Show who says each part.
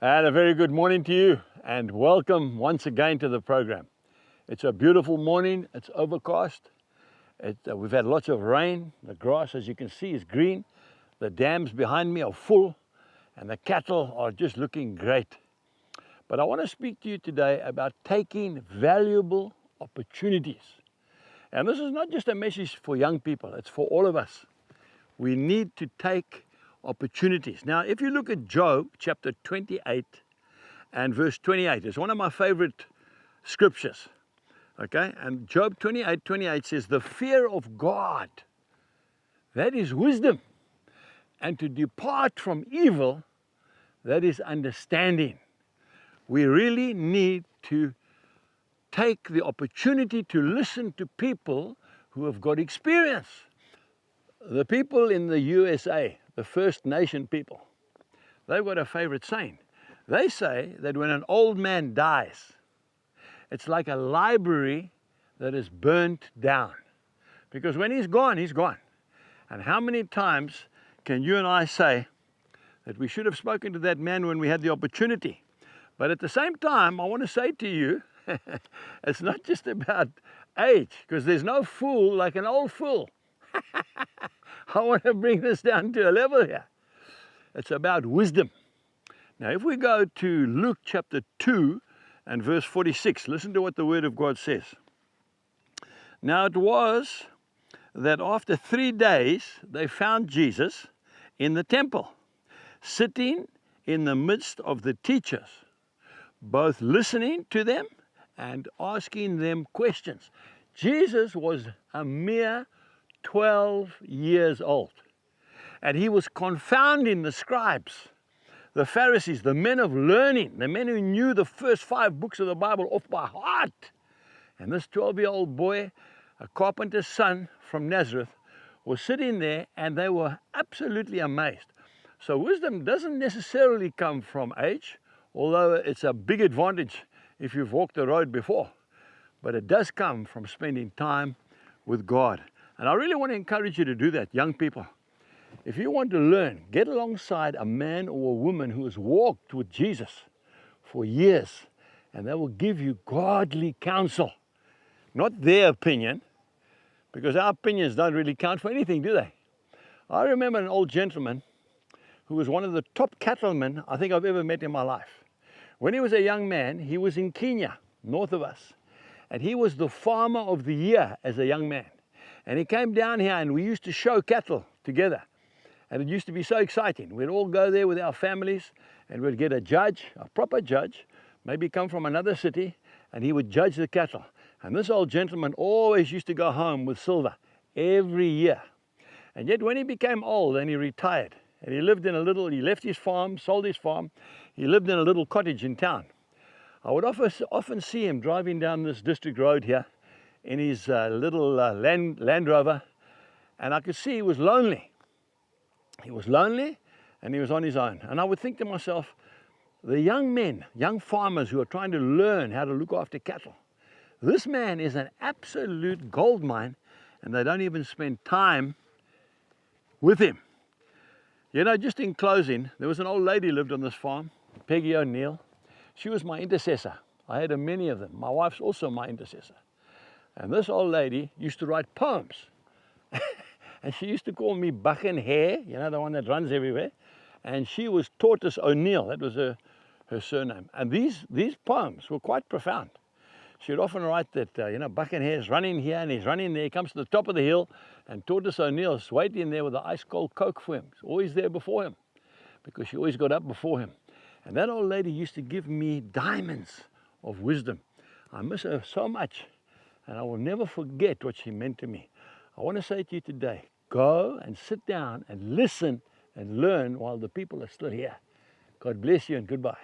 Speaker 1: And a very good morning to you, and welcome once again to the program. It's a beautiful morning. It's overcast. We've had lots of rain. The grass, as you can see, is green. The dams behind me are full, and the cattle are just looking great. But I want to speak to you today about taking valuable opportunities. And this is not just a message for young people, it's for all of us. We need to take opportunities. Now, if you look at Job chapter 28 and verse 28, it's one of my favorite scriptures. Okay, and Job 28:28 says, "The fear of God, that is wisdom, and to depart from evil, that is understanding." We really need to take the opportunity to listen to people who have got experience. The people in the USA, the First Nation people, they've got a favorite saying. They say that when an old man dies, it's like a library that is burnt down. Because when he's gone, he's gone. And how many times can you and I say that we should have spoken to that man when we had the opportunity? But at the same time, I want to say to you, it's not just about age, because there's no fool like an old fool. I want to bring this down to a level here. It's about wisdom. Now, if we go to Luke chapter 2 and verse 46, listen to what the Word of God says. "Now it was that after 3 days they found Jesus in the temple, sitting in the midst of the teachers, both listening to them and asking them questions." Jesus was a mere 12 years old, and he was confounding the scribes, the Pharisees, the men of learning, the men who knew the first 5 books of the Bible off by heart. And this 12-year-old boy, a carpenter's son from Nazareth, was sitting there, and they were absolutely amazed. So wisdom doesn't necessarily come from age, although it's a big advantage if you've walked the road before. But it does come from spending time with God. And I really want to encourage you to do that, young people. If you want to learn, get alongside a man or a woman who has walked with Jesus for years, and they will give you godly counsel, not their opinion, because our opinions don't really count for anything, do they? I remember an old gentleman who was one of the top cattlemen I think I've ever met in my life. When he was a young man, he was in Kenya, north of us, and he was the farmer of the year as a young man. And he came down here, and we used to show cattle together. And it used to be so exciting. We'd all go there with our families, and we'd get a judge, a proper judge, maybe come from another city, and he would judge the cattle. And this old gentleman always used to go home with silver every year. And yet when he became old and he retired, and he lived in he left his farm, sold his farm, he lived in a little cottage in town. I would often see him driving down this district road here in his little Land Rover, and I could see he was lonely. He was lonely, and he was on his own. And I would think to myself, the young men, young farmers who are trying to learn how to look after cattle, this man is an absolute gold mine, and they don't even spend time with him. You know, just in closing, there was an old lady who lived on this farm, Peggy ONeill. She was my intercessor. I had many of them. My wife's also my intercessor. And this old lady used to write poems. And she used to call me Buchan hair, you know, the one that runs everywhere. And she was Tortoise O'Neill, that was her surname. And these poems were quite profound. She would often write that, Buchan hair's running here and he's running there. He comes to the top of the hill, and Tortoise O'Neill's waiting there with an ice-cold Coke for him. He's always there before him, because she always got up before him. And that old lady used to give me diamonds of wisdom. I miss her so much, and I will never forget what she meant to me. I want to say to you today, go and sit down and listen and learn while the people are still here. God bless you, and goodbye.